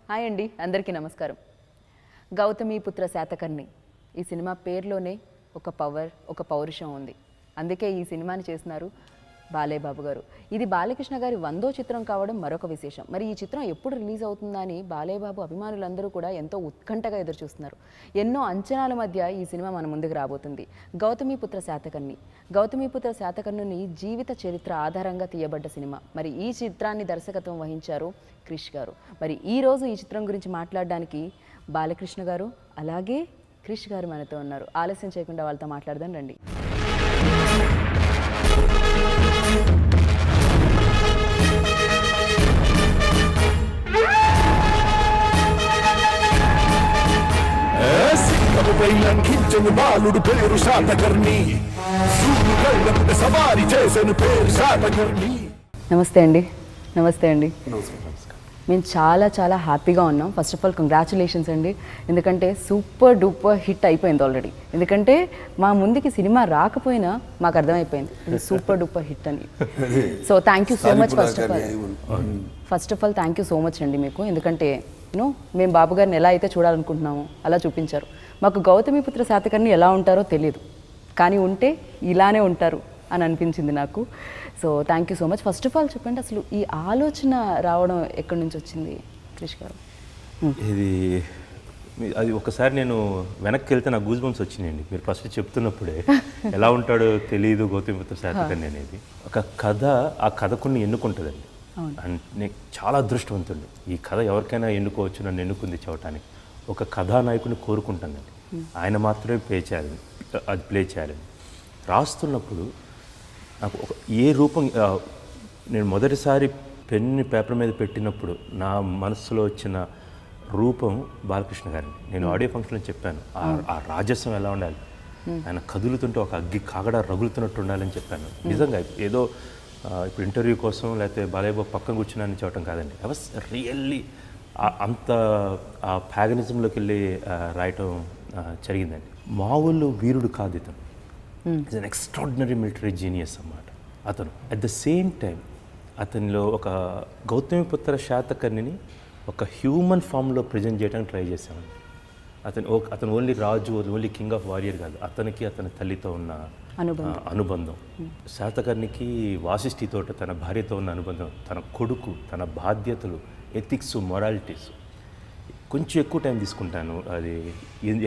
Hi అండి, అందరికీ నమస్కారం. గౌతమీపుత్ర శాతకర్ణి ఈ సినిమా పేరులోనే ఒక పవర్, ఒక పౌరుషం ఉంది. అందుకే ఈ సినిమాని చేస్తున్నారు బాలేబాబు గారు. ఇది బాలకృష్ణ గారి 100వ చిత్రం కావడం మరొక విశేషం. మరి ఈ చిత్రం ఎప్పుడు రిలీజ్ అవుతుందా అని బాలేబాబు అభిమానులందరూ కూడా ఎంతో ఉత్కంఠగా ఎదురు చూస్తున్నారు. ఎన్నో అంచనాల మధ్య ఈ సినిమా మన ముందుకు రాబోతుంది. గౌతమీపుత్ర శాతకర్ణి. గౌతమీపుత్ర శాతకర్ణుని జీవిత చరిత్ర ఆధారంగా తీయబడ్డ సినిమా. మరి ఈ చిత్రాన్ని దర్శకత్వం వహించారు క్రిష్ గారు. మరి ఈ రోజు ఈ చిత్రం గురించి మాట్లాడడానికి బాలకృష్ణ గారు అలాగే క్రిష్ గారు మనతో ఉన్నారు. ఆలస్యం చేయకుండా వాళ్ళతో మాట్లాడదాం రండి. లంఘించని బాలుడు పేరు శాతకర్ణి, సవారి చేసని పేరు శాతకర్ణి. నమస్తే అండి. నమస్తే అండి. మేము చాలా హ్యాపీగా ఉన్నాం. ఫస్ట్ ఆఫ్ ఆల్ కంగ్రాచులేషన్స్ అండి. ఎందుకంటే సూపర్ డూపర్ హిట్ అయిపోయింది ఆల్రెడీ. ఎందుకంటే మా ముందుకి సినిమా రాకపోయినా మాకు అర్థమైపోయింది ఇది సూపర్ డూపర్ హిట్ అని. So thank you so much. First of all thank you so much అండి మీకు. ఎందుకంటే మేము బాబు గారిని ఎలా అయితే చూడాలనుకుంటున్నామో అలా చూపించారు. మాకు గౌతమీపుత్ర శాతకర్ణి ఎలా ఉంటారో తెలియదు, కానీ ఉంటే ఇలానే ఉంటారు అని అనిపించింది నాకు. So thank you so much. First of all చెప్పండి, అసలు ఈ ఆలోచన రావడం ఎక్కడి నుంచి వచ్చింది క్రిష్ గారు? ఇది అది ఒకసారి నేను వెనక్కి వెళ్తే నాకు గూజ్ బంప్స్ వచ్చినాయండి. మీరు ఫస్ట్ చెప్తున్నప్పుడే ఎలా ఉంటాడో తెలియదు గౌతమీపుత్ర శాతకర్ణి అనేది. ఒక కథ ఆ కథకుని ఎన్నుకుంటుందండి. అండ్ నేను చాలా అదృష్టవంతుడు. ఈ కథ ఎవరికైనా ఎన్నుకోవచ్చు, నన్ను ఎన్నుకుంది చూడటానికి. ఒక కథానాయకుని కోరుకుంటానండి, ఆయన మాత్రమే ప్లే చేయాలని. రాస్తున్నప్పుడు నాకు ఏ రూపం, నేను మొదటిసారి పెన్ని పేపర్ మీద పెట్టినప్పుడు నా మనసులో వచ్చిన రూపం బాలకృష్ణ గారిని. నేను ఆడియో ఫంక్షన్లో చెప్పాను, ఆ రాజస్వం ఎలా ఉండాలి, ఆయన కదులుతుంటే ఒక అగ్గి కాగడ రగులుతున్నట్టు ఉండాలని చెప్పాను. నిజంగా ఏదో ఇప్పుడు ఇంటర్వ్యూ కోసం లేకపోతే బాలయ్యబాబు పక్కన కూర్చున్నానని చెప్పడం కాదండి. ఐ వాస్ రియల్లీ అంత ఆ ప్యాగనిజంలోకి వెళ్ళి రాయటం జరిగిందండి. మామూలు వీరుడు కాదు ఇతను. It's an extraordinary military genius అన్నమాట అతను. అట్ ద సేమ్ టైం అతనిలో ఒక గౌతమీపుత్ర శాతకర్ణిని ఒక హ్యూమన్ ఫామ్లో ప్రజెంట్ చేయడానికి ట్రై చేశామండి. అతను ఓన్లీ రాజు, ఓన్లీ కింగ్ ఆఫ్ వారియర్ కాదు. అతనికి అతని తల్లితో ఉన్న అనుబంధం, శాతకర్ణికి వాసిష్ఠితో తన భార్యతో ఉన్న అనుబంధం, తన కొడుకు, తన బాధ్యతలు, ఎథిక్స్, మొరాలిటీస్. కొంచెం ఎక్కువ టైం తీసుకుంటాను అది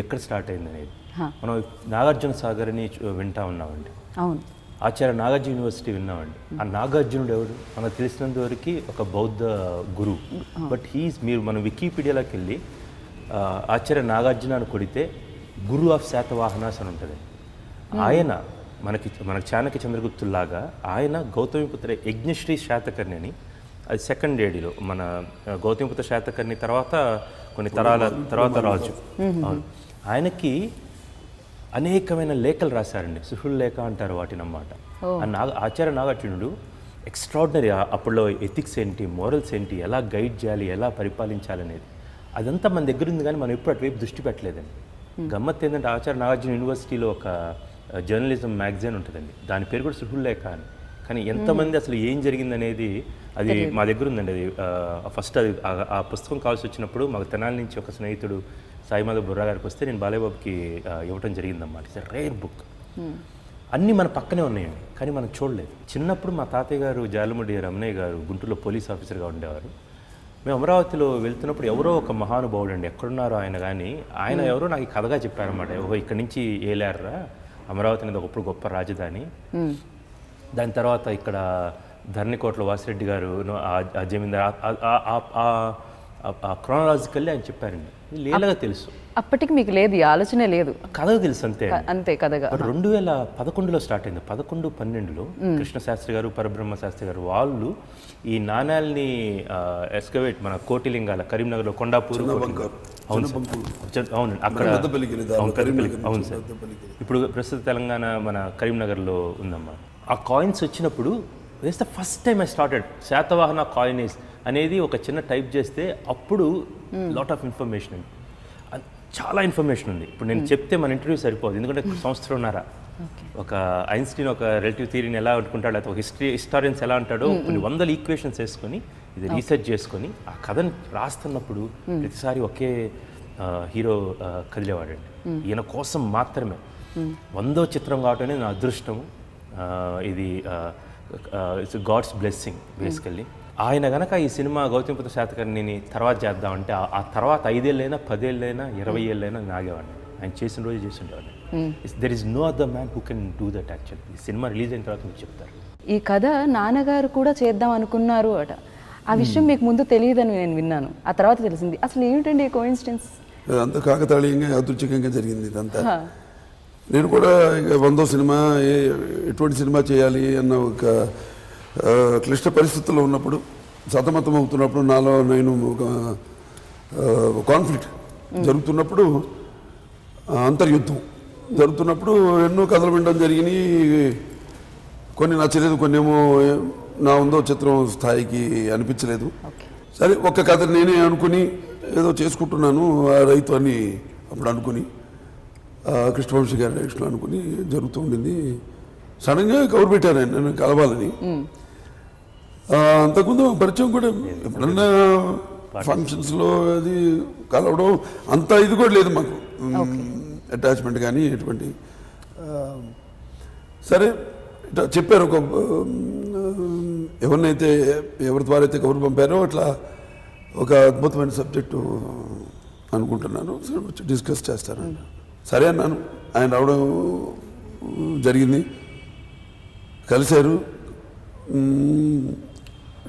ఎక్కడ స్టార్ట్ అయింది అనేది. మనం నాగార్జున సాగర్ అని వింటా ఉన్నామండి. అవును, ఆచార్య నాగార్జున యూనివర్సిటీ విన్నామండి. ఆ నాగార్జునుడు ఎవరు మనకు తెలిసినంత వరకు ఒక బౌద్ధ గురువు. బట్ మీరు మన వికీపీడియాలోకి వెళ్ళి ఆచార్య నాగార్జున అని కొడితే గురు ఆఫ్ శాతవాహనాస్ అని ఉంటుంది. ఆయన మనకి చాణక్య చంద్రగుప్తుల్లాగా ఆయన గౌతమీపుత్ర యజ్ఞశ్రీ శాతకర్ణి అని, అది సెకండ్ ఏడీలో మన గౌతమీపుత్ర శాతకర్ణి తర్వాత కొన్ని తరాల తర్వాత రాజు. అవును, ఆయనకి అనేకమైన లేఖలు రాశారండి. సుహృల్ లేఖ అంటారు వాటిని అన్నమాట. ఆచార్య నాగార్జునుడు ఎక్స్ట్రాడినరీ. అప్పుడులో ఎథిక్స్ ఏంటి, మోరల్స్ ఏంటి, ఎలా గైడ్ చేయాలి, ఎలా పరిపాలించాలనేది అదంతా మన దగ్గర ఉంది, కానీ మనం ఎప్పుడు అటువైపు దృష్టి పెట్టలేదండి. గమ్మత్ ఏంటంటే ఆచార్య నాగార్జున యూనివర్సిటీలో ఒక జర్నలిజం మ్యాగజైన్ ఉంటుందండి, దాని పేరు కూడా సుహృల్ లేఖ అని. కానీ ఎంతమంది అసలు ఏం జరిగిందనేది అది మా దగ్గర ఉందండి. అది ఫస్ట్ అది ఆ పుస్తకం కావాల్సి వచ్చినప్పుడు మాకు తెనాలి నుంచి ఒక స్నేహితుడు సాయిమాధవ్ బుర్రా గారికి వస్తే నేను బాలయ్యబాబుకి ఇవ్వటం జరిగిందన్నమాట. It's rare book. అన్నీ మన పక్కనే ఉన్నాయండి, కానీ మనం చూడలేదు. చిన్నప్పుడు మా తాతయ్య గారు జాలముడి రమణయ్య గారు గుంటూరులో పోలీస్ ఆఫీసర్గా ఉండేవారు. మేము అమరావతిలో వెళ్తున్నప్పుడు ఎవరో ఒక మహానుభావుడు అండి, ఎక్కడున్నారో ఆయన, కానీ ఆయన ఎవరో నాకు ఈ కథగా చెప్పారన్నమాట. ఓహో, ఇక్కడి నుంచి ఏలేర్రా, అమరావతి అనేది ఒకప్పుడు గొప్ప రాజధాని. దాని తర్వాత ఇక్కడ ధరణికోటలో వాసిరెడ్డి గారు ఆ జమీందార్, క్రోనలాజికల్లీ ఆయన చెప్పారండి. లేలగా తెలుసు, అప్పటికి మీకు లేదు, ఈ ఆలోచనే లేదు, కథగా తెలుసు అంతే అంతే కథగా. 2011లో స్టార్ట్ అయింది. 11-12లో కృష్ణశాస్త్రి గారు, పరబ్రహ్మ శాస్త్రి గారు వాళ్ళు ఈ నాణ్యాలని ఎస్కవేట్ మన కోటిలింగాల కరీంనగర్లో కొండాపూర్, అవును అక్కడ, అవును సార్, ఇప్పుడు ప్రస్తుత తెలంగాణ మన కరీంనగర్లో ఉందమ్మా. ఆ కాయిన్స్ వచ్చినప్పుడు this the first time I started Satavahana coinage అనేది ఒక చిన్న టైప్ చేస్తే అప్పుడు లాట్ ఆఫ్ ఇన్ఫర్మేషన్ అండి, చాలా ఇన్ఫర్మేషన్ ఉంది. ఇప్పుడు నేను చెప్తే మన ఇంటర్వ్యూ సరిపోదు, ఎందుకంటే సంవత్సరంన్నర ఒక ఐన్స్టీన్ ఒక రిలేటివ్ థియరీని ఎలా అనుకుంటాడో, లేకపోతే ఒక హిస్టారియన్స్ ఎలా అంటాడో కొన్ని వందల ఈక్వేషన్స్ వేసుకొని ఇది రీసెర్చ్ చేసుకొని ఆ కథను రాస్తున్నప్పుడు ప్రతిసారి ఒకే హీరో కదిలేవాడండి. ఈయన కోసం మాత్రమే 100వ చిత్రం కావటమే నా అదృష్టము. ఇది ఇట్స్ గాడ్స్ బ్లెస్సింగ్ బేసికల్లీ. ఆయన గనక ఈ సినిమా గౌతమిపుత్ర శాతకర్ణిని తర్వాత చేద్దామంటే ఆ తర్వాత 5 ఏళ్ళైనా 10 ఏళ్ళైనా 20 ఏళ్ళైనా నాగేవాడిని. ఆయన చేసిన రోజు చేస్తుండేవాడిని. There is no other man who can do that actually. ఈ సినిమా రిలీజ్ అయిన తర్వాత మీకు చెప్తారు. ఈ కథ నాన్నగారు కూడా చేద్దాం అనుకున్నారు అట. ఆ విషయం మీకు ముందు తెలియదని నేను విన్నాను, ఆ తర్వాత తెలిసింది. అసలు ఏమిటండి ఈ కోఇన్సిడెన్స్? అంత కాకతాళీయంగా యాదృచ్ఛికంగా జరిగింది ఇదంతా. నేను కూడా ఇక 100వ సినిమా ఎటువంటి సినిమా చేయాలి అన్న ఒక క్లిష్ట పరిస్థితుల్లో ఉన్నప్పుడు, సతమతం అవుతున్నప్పుడు, నాలో నేను ఒక కాన్ఫ్లిక్ట్ జరుగుతున్నప్పుడు, అంతర్యుద్ధం జరుగుతున్నప్పుడు ఎన్నో కథలు వినడం జరిగినాయి. కొన్ని నచ్చలేదు, కొన్ని ఏమో నా 100వ చిత్రం స్థాయికి అనిపించలేదు. సరే ఒక్క కథ నేనే అనుకుని ఏదో చేసుకుంటున్నాను, ఆ రైతు అని అప్పుడు అనుకుని కృష్ణవంశీ గారి డైరెక్షన్లో అనుకుని జరుగుతూ ఉండింది. సడన్గా కవర్ పెట్టారు ఆయన నన్ను కలవాలని. అంతకుముందు పరిచయం కూడా ఎప్పుడన్నా ఫంక్షన్స్లో అది కలవడం అంత ఇది కూడా లేదు మాకు, అటాచ్మెంట్ కానీ ఎటువంటి. సరే ఇట్లా చెప్పారు, ఒక ఎవరి ద్వారా అయితే కబురు పంపారో అట్లా ఒక అద్భుతమైన సబ్జెక్టు అనుకుంటున్నాను, వచ్చి డిస్కస్ చేస్తాను. సరే అన్నాను. ఆయన రావడం జరిగింది, కలిశారు,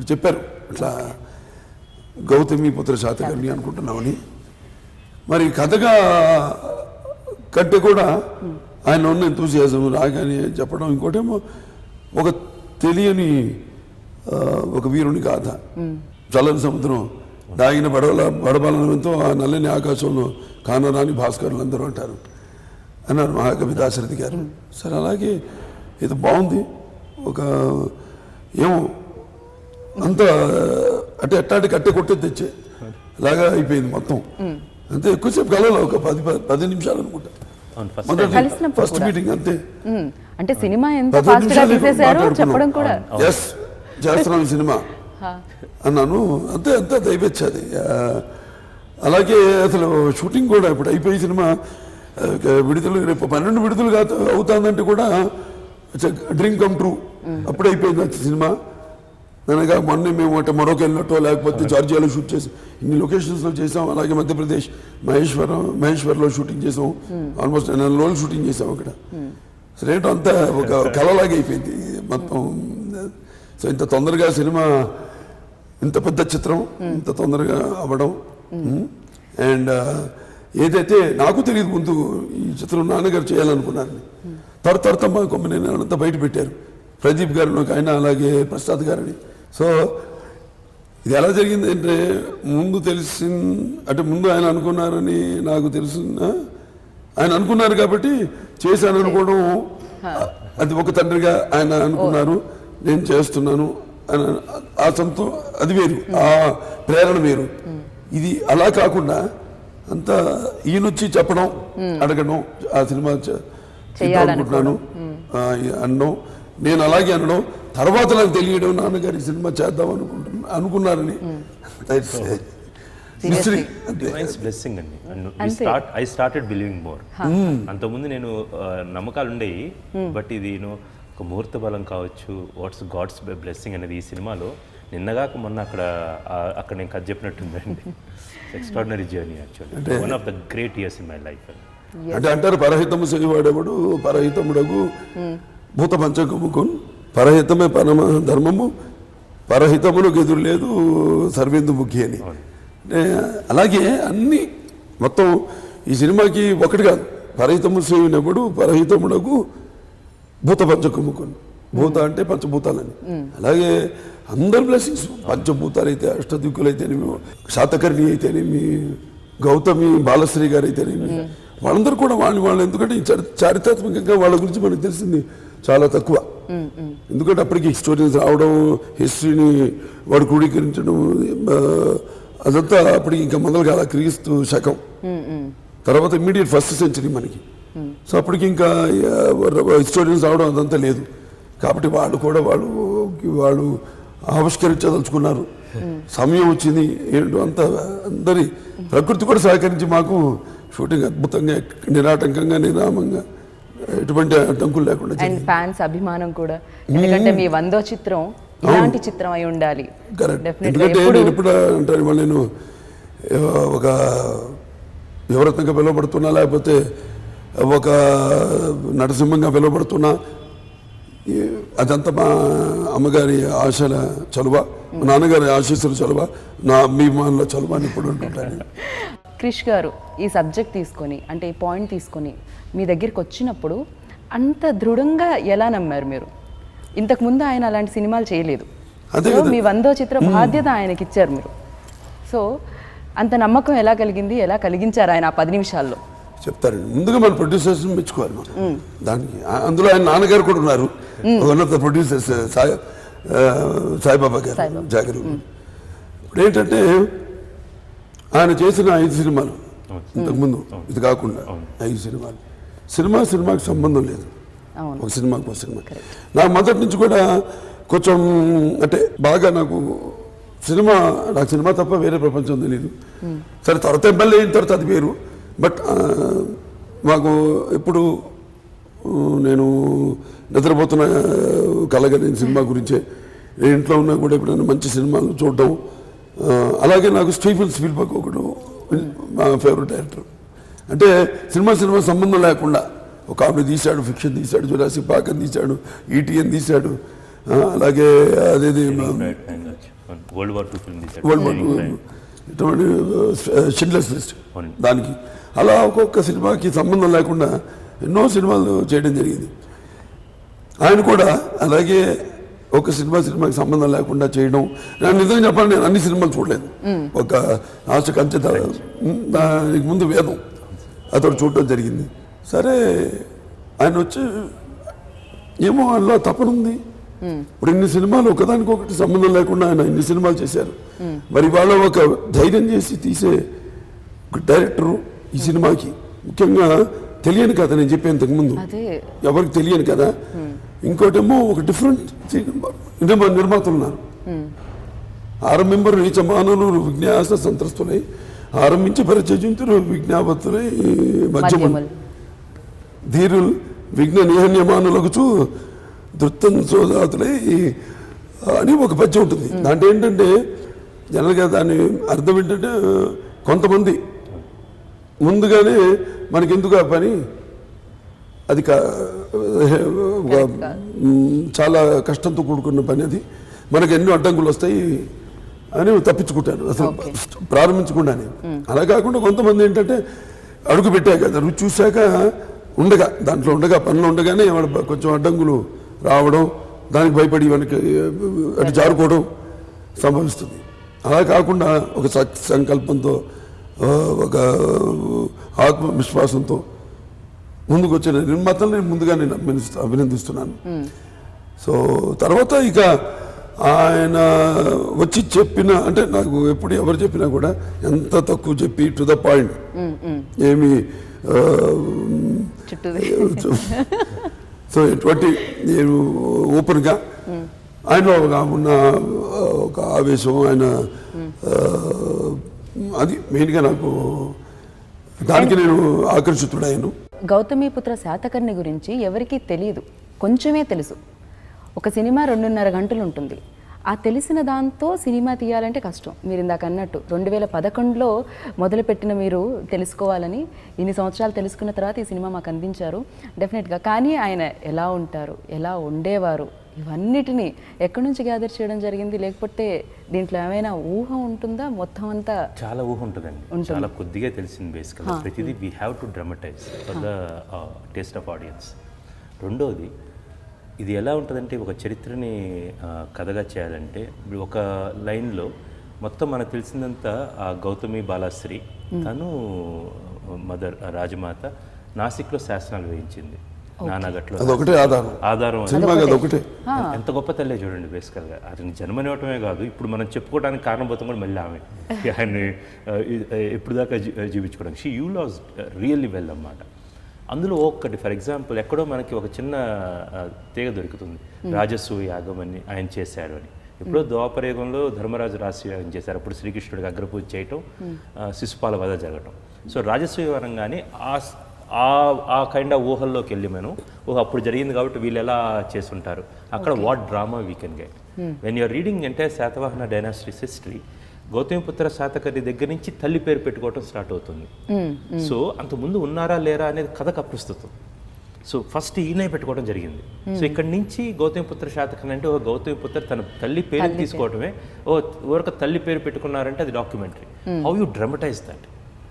చెప్పారు ఇట్లా గౌతమిపుత్ర శాతకర్ణి అనుకుంటున్నామని. మరి కథగా కంటే కూడా ఆయన ఉన్న ఎంతూసియాజం రాగానే చెప్పడం, ఇంకోటేమో ఒక తెలియని ఒక వీరుని గాథ. చల్లని సముద్రం దాగిన బడబలనంతో ఆ నల్లని ఆకాశంలో కానరాని భాస్కరులు అందరూ అంటారు అన్నారు మహాకవి దాశరథి గారు. సరే అలాగే ఇది బాగుంది, ఒక ఏమో అంత అంటే ఎట్టాంటి కట్టె కొట్టే తెచ్చే అలాగా అయిపోయింది మొత్తం. అంతే, ఎక్కువసేపు కలవలో ఒక 10 నిమిషాలు అనుకుంటా ఫస్ట్ మీటింగ్. అంతే, అంటే సినిమా ఎంత ఫాస్ట్ గా తీసేశారో చెప్పడం కూడా. ఎస్ చేస్తున్నాం సినిమా అన్నాను. అంతే అంతే దయవచ్చాది. అలాగే అసలు షూటింగ్ కూడా ఇప్పుడు అయిపోయి సినిమా విడుదల రేపు 12 విడుదల అవుతుందంటే కూడా డ్రీమ్ కమ్ ట్రూ. అప్పుడే అయిపోయింది సినిమా. అనగా మొన్న మేము అంటే మొరొక వెళ్ళినట్టో లేకపోతే జార్జియాలో షూట్ చేసి ఇన్ని లొకేషన్స్లో చేసాం. అలాగే మధ్యప్రదేశ్ మహేశ్వర్లో షూటింగ్ చేసాం. ఆల్మోస్ట్ 9 రోజులు షూటింగ్ చేసాం అక్కడ. సరే అంతా ఒక కళలాగా అయిపోయింది మొత్తం. సో ఇంత తొందరగా సినిమా, ఇంత పెద్ద చిత్రం ఇంత తొందరగా అవ్వడం. అండ్ ఏదైతే నాకు తెలియదు ముందు ఈ చిత్రం నాన్నగారు చేయాలనుకున్నారని, తర్వాత మా కొమ్మని అంతా బయట పెట్టారు. ప్రదీప్ గారు ఒక ఆయన, అలాగే ప్రసాద్ గారని. సో ఇది ఎలా జరిగింది అంటే ముందు అంటే ముందు ఆయన అనుకున్నారని నాకు తెలిసిన, ఆయన అనుకున్నారు కాబట్టి చేశాను అనుకోవడం, అది ఒక తండ్రిగా ఆయన అనుకున్నారు, నేను చేస్తున్నాను ఆ అది వేరు, ఆ ప్రేరణ వేరు. ఇది అలా కాకుండా అంతా ఈయనొచ్చి చెప్పడం, అడగడం, ఆ సినిమా అనుకుంటున్నాను అనడం, నేను అలాగే అనడం, తర్వాత నాకు తెలియడం నాన్నగారి సినిమా చేద్దాం అనుకున్నారని. బ్లెస్సింగ్ అండి. I started believing more. అంతకుముందు నేను నమ్మకాలు ఉండేవి, బట్ ఇది ఒక ముహూర్త బలం కావచ్చు, వాట్స్ గాడ్స్ బ్లెస్సింగ్ అనేది ఈ సినిమాలో నిన్నగాక మొన్న అక్కడ నేను కథ చెప్పినట్టుందండి. Extraordinary journey actually, one of the great years in my life. అంటే అంటారు పరహితము సేవాడేవాడు పరహితముడగు భూత పంచకముకున్, పరహితమే పరమ ధర్మము, పరహితములకు ఎదురు లేదు సర్వేందు ముఖ్య అని. అలాగే అన్ని మొత్తం ఈ సినిమాకి ఒకటి కాదు, పరహితము సేవినప్పుడు పరహితముడగు భూత పంచకముకున్. భూత అంటే పంచభూతాలని, అలాగే అందరు బ్లెస్సింగ్స్, పంచభూతాలు అయితే, అష్టదిక్కులు అయితేనేమి, శాతకర్ణి అయితేనేమి, గౌతమి బాలశ్రీ గారు అయితేనేమి, వాళ్ళందరూ కూడా వాళ్ళు ఎందుకంటే చారిత్రాత్మకంగా వాళ్ళ గురించి మనకు తెలిసింది చాలా తక్కువ. ఎందుకంటే అప్పటికి స్టోరీస్ రావడం, హిస్టరీని వాడు క్రోడీకరించడం, అదంతా అప్పటికి ఇంకా మొదలు కాల క్రీస్తు శకం తర్వాత ఇమ్మీడియట్ ఫస్ట్ సెంచరీ మనకి. సో అప్పటికి ఇంకా హిస్టోరియన్స్ రావడం అదంతా లేదు. కాబట్టి వాళ్ళు కూడా వాళ్ళు ఆవిష్కరించదలుచుకున్నారు. సమయం వచ్చింది ఏంటో అంత అందరి ప్రకృతి కూడా సహకరించి మాకు షూటింగ్ అద్భుతంగా నిరాటంకంగా నిరామంగా ఎటువంటి అడ్డంకులు లేకుండా అండ్ ఫ్యాన్స్ అభిమానం కూడా, ఎందుకంటే మీ 100వ చిత్రం ఇలాంటి చిత్రం అయి ఉండాలి. కరెక్ట్. Definitely. ఎందుకంటే నేను ఎప్పుడు అంటాను మళ్ళీ నేను ఒక యువరత్నంగా పిలువబడుతున్నా, లేకపోతే ఒక నరసింహంగా పిలువబడుతున్నా, అదంతా మా అమ్మగారి ఆశల చలువ, మా నాన్నగారి ఆశీస్సుల చలువ, నా అభిమానుల చలువ అని ఇప్పుడు అంటుంటాను. క్రిష్ గారు ఈ సబ్జెక్ట్ తీసుకొని, అంటే ఈ పాయింట్ తీసుకొని మీ దగ్గరికి వచ్చినప్పుడు అంత దృఢంగా ఎలా నమ్మారు మీరు? ఇంతకుముందు ఆయన అలాంటి సినిమాలు చేయలేదు. అదే సో కదా. మీ 100వ చిత్ర బాధ్యత ఆయనకి ఇచ్చారు మీరు. సో అంత నమ్మకం ఎలా కలిగింది, ఎలా కలిగించారు ఆయన ఆ 10 నిమిషాల్లో? చెప్తారండి. ముందుగా మన ప్రొడ్యూసర్స్ మెచ్చుకోవాలి మనం దానికి. అందులో ఆయన నాన్నగారు కూడా ఉన్నారు, one of the producers Saibaba గారు జాగర్. ఇప్పుడు ఏంటంటే ఆయన చేసిన 5 సినిమాలు ఇంతకుముందు ఇది కాకుండా 5 సినిమాలు, సినిమాకి సంబంధం లేదు. ఒక సినిమాకి సినిమా. నాకు మొదటి నుంచి కూడా కొంచెం అంటే బాగా నాకు సినిమా తప్ప వేరే ప్రపంచం తెలియదు. సరే తర్వాత ఎమ్మెల్యే అయిన తర్వాత అది వేరు. బట్ మాకు ఎప్పుడు నేను నిద్రపోతున్న కలగని సినిమా గురించే, ఇంట్లో ఉన్నా కూడా ఎప్పుడైనా మంచి సినిమాలు చూడడం. అలాగే నాకు స్టీఫెన్ స్పీల్బర్గ్ ఒకడు మా ఫేవరెట్ డైరెక్టర్. అంటే సినిమా సంబంధం లేకుండా ఒక కామెడీ తీశాడు, ఫిక్షన్ తీశాడు, జురాసిక్ పార్క్ అని తీశాడు, ఈటీఎన్ తీశాడు, అలాగే అదేది వరల్డ్ వార్ 2 ఫిల్మ్ ఇటువంటి షిండ్లర్స్ లిస్ట్ దానికి. అలా ఒక్కొక్క సినిమాకి సంబంధం లేకుండా ఎన్నో సినిమాలు చేయడం జరిగింది. ఆయన కూడా అలాగే ఒక సినిమాకి సంబంధం లేకుండా చేయడం. నేను నిజంగా చెప్పాలి, నేను అన్ని సినిమాలు చూడలేదు. ఒక ఆశ కంచె దానికి ముందు వేదం అతడు చూడటం జరిగింది. సరే ఆయన వచ్చి ఏమో అందులో తపనుంది. ఇప్పుడు ఇన్ని సినిమాలు ఒకదానికొకటి సంబంధం లేకుండా ఆయన ఇన్ని సినిమాలు చేశారు. మరి వాళ్ళ ఒక ధైర్యం చేసి తీసే ఒక డైరెక్టరు ఈ సినిమాకి ముఖ్యంగా తెలియని కథ. నేను చెప్పే ఇంతకుముందు ఎవరికి తెలియని కదా. ఇంకోటేమో ఒక డిఫరెంట్ నిర్మాతలు ఉన్నారు. ఆరంభింపరు నీచ మానవులు విజ్ఞాస సంతస్తులై ఆరంభించి పరిచయింతులు విజ్ఞాపతులై మధ్యములు ధీరులు విఘ్న నిహన్యమానులకు దృత్తం సోదాతులై అని ఒక పద్యం ఉంటుంది. దాంట్లో ఏంటంటే జనరల్గా దాని అర్థం ఏంటంటే కొంతమంది ముందుగానే మనకెందుకు ఆ పని, అది చాలా కష్టంతో కూడుకున్న పని, అది మనకు ఎన్నో అడ్డంకులు వస్తాయి అని తప్పించుకుంటాను అసలు ప్రారంభించకుండానే. అలా కాకుండా కొంతమంది ఏంటంటే అడుగు పెట్టాక రుచి చూశాక దాంట్లో ఉండగా పనులు ఉండగానే కొంచెం అడ్డంకులు రావడం, దానికి భయపడి మనకి అటు జారుకోవడం సంభవిస్తుంది. అలా కాకుండా ఒక సంకల్పంతో ఒక ఆత్మవిశ్వాసంతో ముందుకు వచ్చిన నిర్మాతలు నేను ముందుగా నేను అభినందిస్తున్నాను. సో తర్వాత ఇక ఆయన వచ్చి చెప్పిన, అంటే నాకు ఎప్పుడు ఎవరు చెప్పినా కూడా ఎంత తక్కువ చెప్పి టు ద పాయింట్, ఏమి సో ఎటువంటి నేను ఓపెన్గా ఆయనలో ఉన్న ఒక ఆవేశం, ఆయన అది మెయిన్గా నాకు దానికి నేను ఆకర్షితుడయ్యాను. గౌతమిపుత్ర శాతకర్ణి గురించి ఎవరికీ తెలియదు, కొంచెమే తెలుసు. ఒక సినిమా 2.5 గంటలు ఉంటుంది. ఆ తెలిసిన దాంతో సినిమా తీయాలంటే కష్టం. మీరు ఇందాక అన్నట్టు 2011లో మొదలుపెట్టిన మీరు తెలుసుకోవాలని ఇన్ని సంవత్సరాలు తెలుసుకున్న తర్వాత ఈ సినిమా మాకు అందించారు డెఫినెట్గా. కానీ ఆయన ఎలా ఉంటారు, ఎలా ఉండేవారు, ఇవన్నిటినీ ఎక్కడి నుంచి గ్యాదర్ చేయడం జరిగింది? లేకపోతే దీంట్లో ఏమైనా ఊహ ఉంటుందా? మొత్తం అంతా చాలా ఊహ ఉంటుందండి, చాలా కొద్దిగా తెలిసింది. బేసికల్గా ప్రతిదీ we have to dramatise for the taste of audience. రెండోది, ఇది ఎలా ఉంటుందంటే ఒక చరిత్రని కథగా చేయాలంటే ఒక లైన్లో మొత్తం మనకు తెలిసిందంతా ఆ గౌతమి బాలాశ్రీ, తను మదర్ రాజమాత నాసిక్లో శాసనాలు వేయించింది, నానాగట్లో ఆధారం. ఎంత గొప్ప తల్లే చూడండి. బేసికల్గా అతని జన్మనివ్వటమే కాదు, ఇప్పుడు మనం చెప్పుకోవడానికి కారణభూతం కూడా మళ్ళీ ఆమె ఆయన్ని ఎప్పుడు దాకా జీవించుకోవడానికి. షీ యూ లాస్ రియల్లీ వెల్ అన్నమాట. అందులో ఒక్కటి ఫర్ ఎగ్జాంపుల్ ఎక్కడో మనకి ఒక చిన్న తీగ దొరుకుతుంది, రాజసూయ యాగం అని ఆయన చేశారు అని. ఎప్పుడో ద్వాపరయుగంలో ధర్మరాజు రాజసూయం చేశారు. అప్పుడు శ్రీకృష్ణుడికి అగ్రపూజ చేయటం, శిశుపాల వధ జరగటం. సో రాజసూయం అనగానే ఆ కైండ్ ఆఫ్ ఊహల్లోకి వెళ్ళి మనం అప్పుడు జరిగింది కాబట్టి వీళ్ళు ఎలా చేస్తుంటారు, అక్కడ what drama we can get when you're reading entire Satavahana dynasties history. Gautamiputra Satakarni దగ్గర నుంచి తల్లి పేరు పెట్టుకోవటం స్టార్ట్ అవుతుంది. సో అంతకుముందు ఉన్నారా లేరా అనేది కథకు అప్రస్తుతం. సో ఫస్ట్ ఈయనే పెట్టుకోవడం జరిగింది. సో ఇక్కడ నుంచి గౌతమిపుత్ర శాతకర్ణి అంటే గౌతమిపుత్ర తన తల్లి పేరు తీసుకోవటమే. ఎవరికి తల్లి పేరు పెట్టుకున్నారంటే అది documentary. How you dramatise that.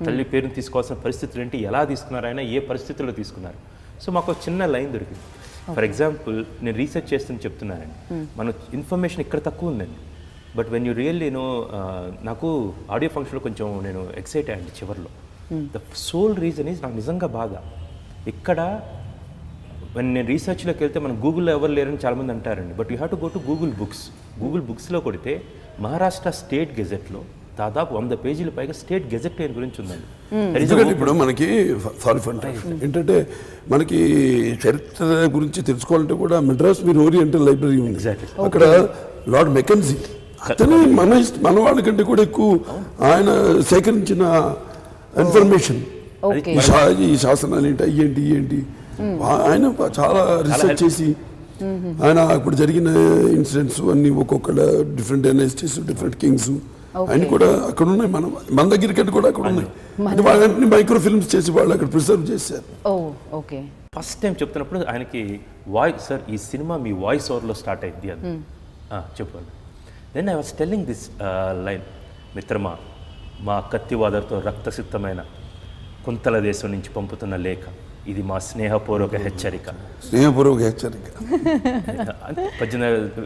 తల్లి పేరుని తీసుకోవాల్సిన పరిస్థితులు ఏంటి, ఎలా తీసుకున్నారు, ఆయన ఏ పరిస్థితుల్లో తీసుకున్నారు. సో మాకు చిన్న లైన్ దొరికింది. ఫర్ ఎగ్జాంపుల్ నేను రీసెర్చ్ చేస్తుందని చెప్తున్నానండి, మన ఇన్ఫర్మేషన్ ఇక్కడ తక్కువ ఉందండి. బట్ వెన్ యూ రియల్లీ నాకు ఆడియో ఫంక్షన్లో కొంచెం నేను ఎక్సైట్ అయ్యండి చివరిలో. ద సోల్ రీజన్ ఈజ్ నాకు నిజంగా బాగా ఇక్కడ నేను రీసెర్చ్లోకి వెళ్తే మనం గూగుల్లో ఎవరు లేరని చాలామంది అంటారండి. But you have to go to Google books. Google బుక్స్లో కొడితే మహారాష్ట్ర స్టేట్ గెజెట్లో దాదాపు 100 పేజీల పైగా స్టేట్ గెజెట్ గురించి ఉందండి. ఎందుకంటే ఇప్పుడు మనకి సారీ ఫర్ ఏంటంటే మనకి చరిత్ర గురించి తెలుసుకోవాలంటే కూడా మెడ్రాస్ మీరు ఓరియంటల్ లైబ్రరీ ఉంది. అక్కడ లార్డ్ మెకెన్జీ అతనే మన వాళ్ళకంటే కూడా ఎక్కువ ఆయన సేకరించిన ఇన్ఫర్మేషన్, ఈ శాసనాలు ఏంటి అయ్యేంటి ఆయన చాలా రీసెర్చ్ చేసి ఆయన ఇప్పుడు జరిగిన ఇన్సిడెంట్స్ అన్ని ఒక్కొక్క డిఫరెంట్ డైనాసిటీస్, డిఫరెంట్ కింగ్స్ ఆయన కూడా అక్కడ ఉన్నాయి. మన దగ్గరికి కూడా అక్కడ ఉన్నాయి. అంటే వాళ్ళని మైక్రో ఫిల్మ్స్ చేసి వాళ్ళు అక్కడ ప్రిజర్వ్ చేశారు. ఫస్ట్ టైం చెప్తున్నప్పుడు ఆయనకి వాయిస్, సార్ ఈ సినిమా మీ వాయిస్ ఓవర్లో స్టార్ట్ అయింది అని చెప్పండి. Then I was telling this line, మిత్రమా మా కత్తివాదర్తో రక్తసిద్ధమైన కుంతల దేశం నుంచి పంపుతున్న లేఖ, ఇది మా స్నేహపూర్వక హెచ్చరిక.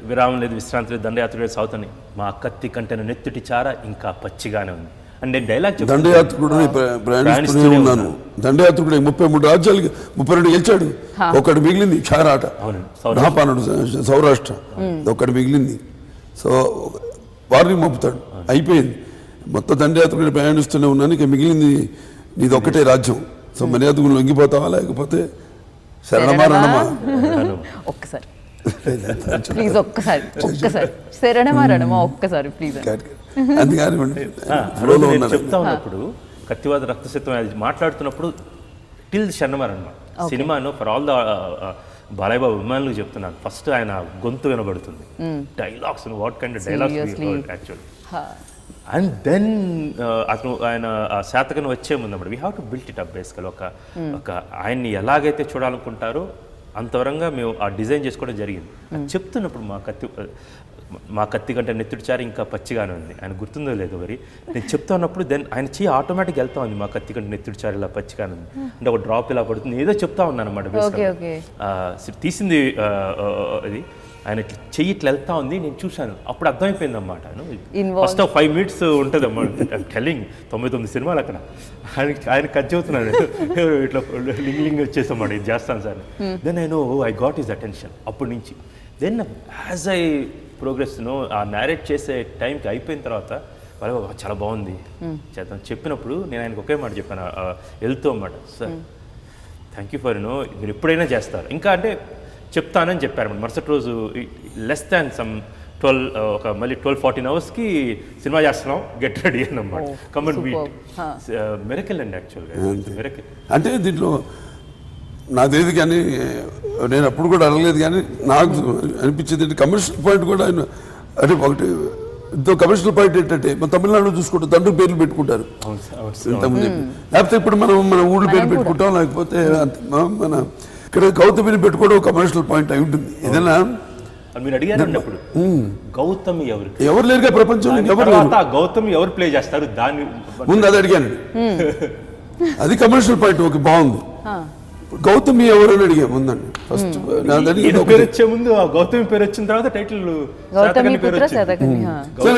విరామం లేదు, విశ్రాంతి లేదు, దండయాత్ర సాగుతాయి, మా కత్తి కంటెను నెత్తుటి చార ఇంకా పచ్చిగానే ఉంది. అంటే డైలాగ్ దండయాత్రుడు ఉన్నాను. దండయాత్రుడు 33 రాజ్యాలకి 32 గెలిచాడు, ఒకటి మిగిలింది క్షారాట సౌరాష్ట్ర, ఒకటి మిగిలింది. సో వారిని మోపుతాడు, అయిపోయింది. మొత్తం దండయాత్రుడు ప్రయాణిస్తూనే ఉన్నాను, ఇక మిగిలింది నీది ఒక్కటే రాజ్యం. సో మర్యాదకు లొంగిపోతావా లేకపోతే శరణమా రణమా? ఒక్కసారి ప్లీజ్, ఒక్కసారి శరణమా రణమా ఒక్కసారి ప్లీజ్. అందుకని చెప్తా ఉన్నప్పుడు కత్తివాద రక్తసిద్ధం మాట్లాడుతున్నప్పుడు టిల్ శరణమా రణమా సినిమాను for all the Balayya Babu అభిమానులకు చెప్తున్నాను, ఫస్ట్ ఆయన గొంతు వినబడుతుంది, dialogues, what kind of dialogues actually. And then అతను ఆయన శాతకర్ణి వచ్చే ముందు అన్నమాట we have to built it up basically. ఒక ఆయన్ని ఎలాగైతే చూడాలనుకుంటారో అంతవరంగా మేము ఆ డిజైన్ చేసుకోవడం జరిగింది. చెప్తున్నప్పుడు మా కత్తి కంటే నెత్తుడిచారు ఇంకా పచ్చిగానే ఉంది. ఆయన గుర్తుందో లేదో మరి నేను చెప్తా ఉన్నప్పుడు దెన్ ఆయన చెయ్యి ఆటోమేటిక్ వెళ్తా ఉంది, మా కత్తి కంటే నెత్తుడిచారు ఇలా పచ్చిగానే ఉంది అంటే ఒక డ్రాప్ ఇలా పడుతుంది, ఏదో చెప్తా ఉన్నాను అనమాట. తీసింది ఇది ఆయన చెయ్యి ఇట్లా వెళ్తా ఉంది, నేను చూశాను, అప్పుడు అర్థమైపోయింది అన్నమాట. ఫస్ట్ 5 minutes ఉంటుంది అన్నమాట టెల్లింగ్. 99 సినిమాలు అక్కడ ఆయన కట్ చెబుతున్నాడు, ఇట్లా లింగ్ వచ్చేసామాట, ఇది చేస్తాను sir. Then I got his attention అప్పటి నుంచి. దెన్ యాజ్ ఐ ప్రోగ్రెస్ ఆ నేరేట్ చేసే టైంకి అయిపోయిన తర్వాత వాళ్ళు చాలా బాగుంది చేద్దాం చెప్పినప్పుడు నేను ఆయనకు ఒకే మాట చెప్పాను వెళ్తూ అన్నమాట, సార్ థ్యాంక్ యూ ఫర్ మీరు ఎప్పుడైనా చేస్తారు ఇంకా అంటే చెప్తానని చెప్పారు. మరుసటి రోజు లెస్ దాన్ సమ్ 12 మళ్ళీ 12-14 hours సినిమా చేస్తున్నాం, గెట్ రెడీ అన్నమాట, కమన్ మీట్. మిరకిల్ అండి యాక్చువల్గా, మిరకిల్. అంటే దీంట్లో నాకు తెలియదు కానీ నేను అప్పుడు కూడా అడగలేదు, కానీ నాకు అనిపించేది కమర్షియల్ పాయింట్ కూడా ఆయన అంటే ఒకటి ఇంతో కమర్షియల్ పాయింట్ ఏంటంటే మన తమిళనాడులో చూసుకుంటే తండ్రి పేర్లు పెట్టుకుంటారు ఇంతకుముందు, లేకపోతే ఇప్పుడు మన ఊళ్ళో పేరు పెట్టుకుంటాం, లేకపోతే మన ఇక్కడ గౌతమిని పెట్టుకోవడం కమర్షియల్ పాయింట్ అయి ఉంటుంది. ఏదైనా మీరు అడిగారు అప్పుడు గౌతమి ఎవరు లేరుగా ప్రపంచంలో, గౌతమి ఎవరు ప్లే చేస్తారు దాన్ని ముందు అది అడిగాను. అది కమర్షియల్ పాయింట్ ఓకే బాగుంది. గౌతమి ఎవరు అని అడిగా ముందండి, ఫస్ట్ పేరు వచ్చే ముందు గౌతమి పేరు వచ్చిన తర్వాత టైటిల్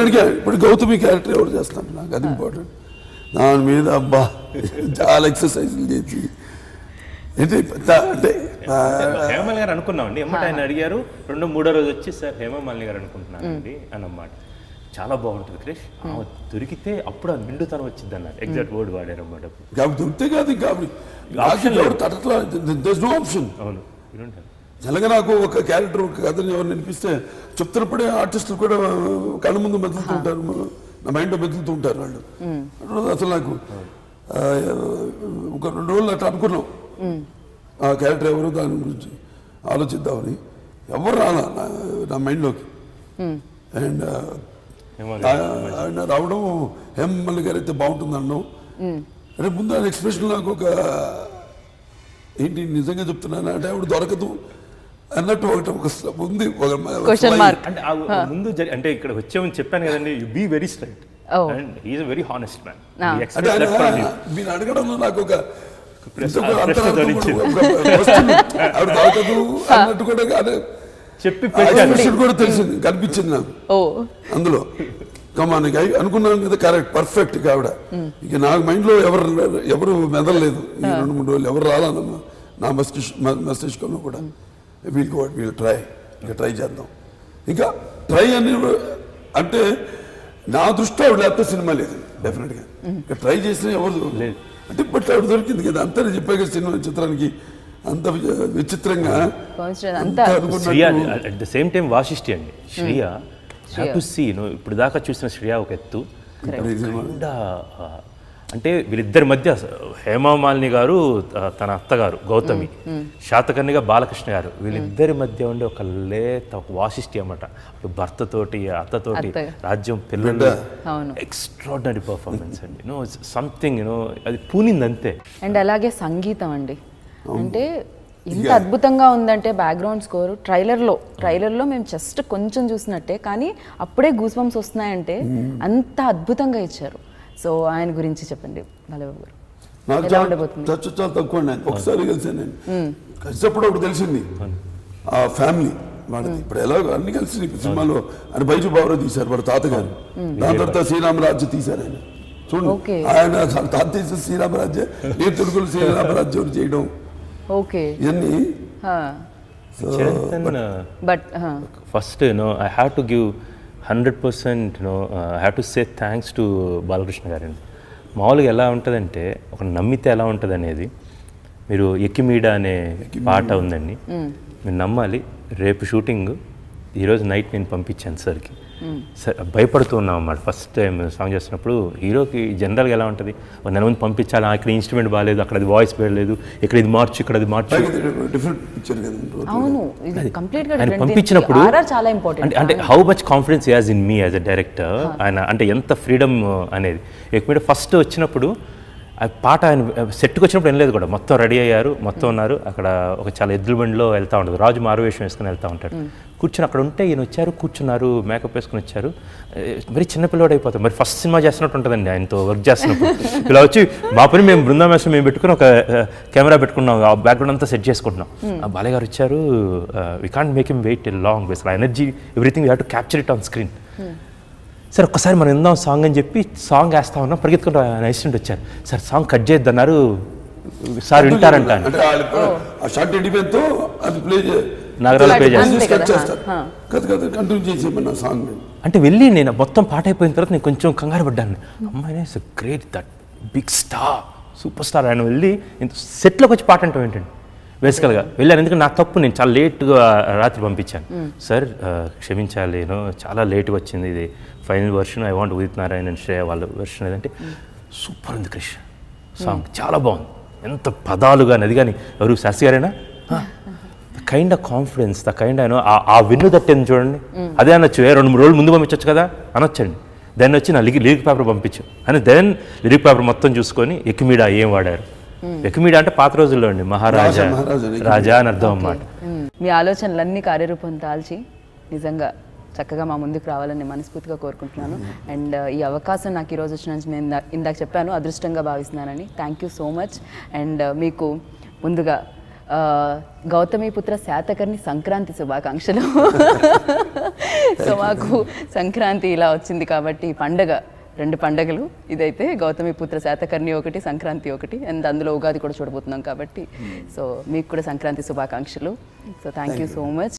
అడిగా. ఇప్పుడు గౌతమి క్యారెక్టర్ ఎవరు చేస్తాను, నాకు అది ఇంపార్టెంట్. దాని మీద అబ్బా చాలా ఎక్సర్సైజ్లు చేసి అంటే హేమమాలిని గారు అనుకున్నామండి. ఎమ్మట ఆయన అడిగారు 2-3 రోజు వచ్చి సార్ హేమమాలిని గారు అనుకుంటున్నానండి అన్నమాట. చాలా బాగుంటుంది క్రిష్, దొరికితే అప్పుడు ఆ నిండుతనం వచ్చింది అన్నారు, ఎగ్జాక్ట్ వర్డ్ వాడారు అన్నమాట. దొరికితే కాదు అవును నిజంగా నాకు ఒక క్యారెక్టర్ ఒక కథని ఎవరు వినిపిస్తే చెప్తున్నప్పుడే ఆర్టిస్టులు కూడా కళ్ళ ముందు మెదులుతూ ఉంటారు, నా మైండ్లో మెదులుతూ ఉంటారు వాళ్ళు. అసలు నాకు ఒక 2 రోజులు అట్లా అనుకున్నాం ఆ క్యారెక్టర్ ఎవరు దాని గురించి ఆలోచిద్దామని. ఎవరు రాలా నా మైండ్లోకి. అండ్ ఆయన రావడం హేమల్లి గారు అయితే బాగుంటుంది అనడం. అంటే ముందు ఆయన ఎక్స్ప్రెషన్ నాకు ఒక ఏంటి నిజంగా చెప్తున్నాను అంటే ఆవిడ దొరకదు అన్నట్టు ఒకటి ఒక ఉంది క్వశ్చన్ మార్క్. అంటే ముందు అంటే ఇక్కడ వచ్చామని చెప్పాను కదండి, you be very straight and he is very honest man. అంటే మీరు అడగడంలో నాకు ఒక ఆవిడ దొరకదు అన్నట్టు కూడా చెప్పి కూడా తెలిసింది, కనిపించింది నాకు అందులో. కమానికి అనుకున్నాను కదా, కరెక్ట్ పర్ఫెక్ట్ ఆవిడ. ఇక నాకు మైండ్లో ఎవరు మెదలలేదు ఈ 2-3 రోజులు, ఎవరు రాలన్నమ్మా నా మస్తిష్కంలో కూడా. వీల్ ట్రై, ఇంకా ట్రై చేద్దాం. ఇంకా ట్రై అని అంటే నా దృష్టి ఆవిడ లేకపోతే సినిమా లేదు డెఫినెట్గా. ఇంకా ట్రై చేసిన ఎవరు లేదు అంటే బట్ ఆవిడ దొరికింది కదా, అంతా చెప్పాక సినిమా చిత్రానికి అంత విచిత్రంగా at the same time Vasishthi అండి. శ్రియ హ్యావ్ టు సీ ఇప్పుడు దాకా చూసిన శ్రియ ఒక ఎత్తు, అంటే వీళ్ళిద్దరి మధ్య హేమమాలిని గారు తన అత్తగారు గౌతమి, శాతకర్ణిగా బాలకృష్ణ గారు, వీళ్ళిద్దరి మధ్య ఉండే ఒక లేత ఒక వాసిష్ఠి అన్నమాట. భర్తతోటి అత్తతోటి రాజ్యం పిల్లలు, ఎక్స్ట్రాడినరీ పర్ఫార్మెన్స్ అండి. సంథింగ్ అది పూనింది అంతే. అండ్ అలాగే సంగీతం అండి, అంటే ఎంత అద్భుతంగా ఉందంటే బ్యాక్గ్రౌండ్ స్కోర్ ట్రైలర్లో మేము జస్ట్ కొంచెం చూసినట్టే, కానీ అప్పుడే గూస్ బంప్స్ వస్తున్నాయంటే అంత అద్భుతంగా ఇచ్చారు. సో ఆయన గురించి చెప్పండి బాలయ్యబాబు గారు. నాకు చాలా తక్కువ అండి, ఒకసారి కలిసాను నేను. కలిసినప్పుడు ఒకటి తెలిసింది ఆ ఫ్యామిలీ వాళ్ళది. ఇప్పుడు ఎలాగో అన్ని కలిసి సినిమాలో ఆయన బైజు బాబురావు తీశారు వాడు తాతగారు, దాని తర్వాత శ్రీరామరాజ్యం తీశారు ఆయన. చూడండి ఆయన తాత తీసిన శ్రీరామరాజ్యం, నేను తెలుగులో శ్రీరామరాజ్యం చేయడం ఇవన్నీ. But first I have to give 100% I have to say thanks to Balakrishna గారండి. మామూలుగా ఎలా ఉంటుందంటే ఒక నమ్మితే ఎలా ఉంటుంది అనేది, మీరు ఎక్కిమీడ అనే పాట ఉందండి, మీరు నమ్మాలి. రేపు షూటింగ్ ఈరోజు నైట్ నేను పంపించాను సార్కి. సార్ భయపడుతూ ఉన్నాం అన్నమాట ఫస్ట్ టైం సాంగ్ చేస్తున్నప్పుడు. హీరోకి జనరల్గా ఎలా ఉంటుంది, 1 నెల ముందు పంపించాలి, ఇక్కడ ఇన్స్ట్రుమెంట్ బాగాలేదు, అక్కడ అది వాయిస్ బాగాలేదు, ఇక్కడ ఇది మార్చు, ఇక్కడ అది మార్చు. ఆయన పంపించినప్పుడు అంటే how much confidence as in me as a director, ఆయన అంటే ఎంత ఫ్రీడమ్ అనేది. ఎక్కడ ఫస్ట్ వచ్చినప్పుడు ఆ పాట ఆయన సెట్కి వచ్చినప్పుడు వినలేదు కూడా, మొత్తం రెడీ అయ్యారు, మొత్తం ఉన్నారు అక్కడ. ఒక చాలా ఎద్దుల బండిలో వెళ్తూ ఉంటుంది, రాజు మారువేషం వేసుకుని వెళ్తూ ఉంటాడు. కూర్చొని అక్కడ ఉంటే ఈయన వచ్చారు, కూర్చున్నారు, మేకప్ వేసుకుని వచ్చారు. మరి చిన్నపిల్లవాడు అయిపోతాం, మరి ఫస్ట్ సినిమా చేస్తున్నట్టు ఉంటుందండి ఆయనతో వర్క్ చేస్తున్నప్పుడు. ఇలా వచ్చి మా పని మేము బృందామేశ్వరం మేము పెట్టుకుని ఒక కెమెరా పెట్టుకున్నాం, ఆ బ్యాక్గ్రౌండ్ అంతా సెట్ చేసుకుంటున్నాం. బాలయ్య గారు వచ్చారు, we can't make him wait long, base energy everything we have to capture it on screen. Sir ఒక్కసారి మనం విందాం సాంగ్ అని చెప్పి సాంగ్ వేస్తా ఉన్నాం, పరిగెత్తుకుంటూ ఆయన అసిస్టెంట్ వచ్చారు, సార్ సాంగ్ కట్ చేద్దన్నారు, సార్ వింటారంట నగరాలు ప్లే చేస్తారు. అంటే వెళ్ళి నేను మొత్తం పాట అయిపోయిన తర్వాత నేను కొంచెం కంగారు పడ్డాను. అమ్మాయి great, that big star, super star. ఆయన వెళ్ళి ఇంత సెట్లోకి వచ్చి పాట అంటాం ఏంటండి బేసికల్గా వెళ్ళాను. ఎందుకంటే నా తప్పు, నేను చాలా లేట్గా రాత్రి పంపించాను. సార్ క్షమించాలి, చాలా లేట్గా వచ్చింది, ఇది final version, I want Udit Narayana and Shreya వాళ్ళ వర్షన్ ఏదంటే సూపర్ ఉంది క్రిష్, సాంగ్ చాలా బాగుంది, ఎంత పదాలు కానీ అది కానీ. ఎవరు శాస్త్రి గారేనా? Kind of confidence, the kind ఆ విన్ను తట్టింది చూడండి, అదే అనొచ్చు. 2-3 రోజులు ముందు పంపించవచ్చు కదా అనొచ్చండి. దెన్ వచ్చి నా లిరిక్ పేపర్ పంపించు అని, దెన్ లిరిక్ పేపర్ మొత్తం చూసుకొని ఎక్కిమీడ ఏం వాడారు. ఎక్కిమీడ అంటే పాత రోజుల్లో అండి, మహారాజా రాజా అని అర్థం అన్నమాట. మీ ఆలోచనలన్నీ కార్యరూపం దాల్చి నిజంగా చక్కగా మా ముందుకు రావాలని మనస్ఫూర్తిగా కోరుకుంటున్నాను. అండ్ ఈ అవకాశం నాకు ఈరోజు వచ్చిన నేను ఇందాక చెప్పాను అదృష్టంగా భావిస్తున్నానని. Thank you so much. And మీకు ముందుగా గౌతమిపుత్ర శాతకర్ణి సంక్రాంతి శుభాకాంక్షలు. సో మాకు సంక్రాంతి ఇలా వచ్చింది కాబట్టి పండగ, 2 పండగలు, ఇదైతే గౌతమిపుత్ర శాతకర్ణి ఒకటి, సంక్రాంతి ఒకటి, అండ్ అందులో ఉగాది కూడా చూడబోతున్నాం కాబట్టి. సో మీకు కూడా సంక్రాంతి శుభాకాంక్షలు. So thank you so much.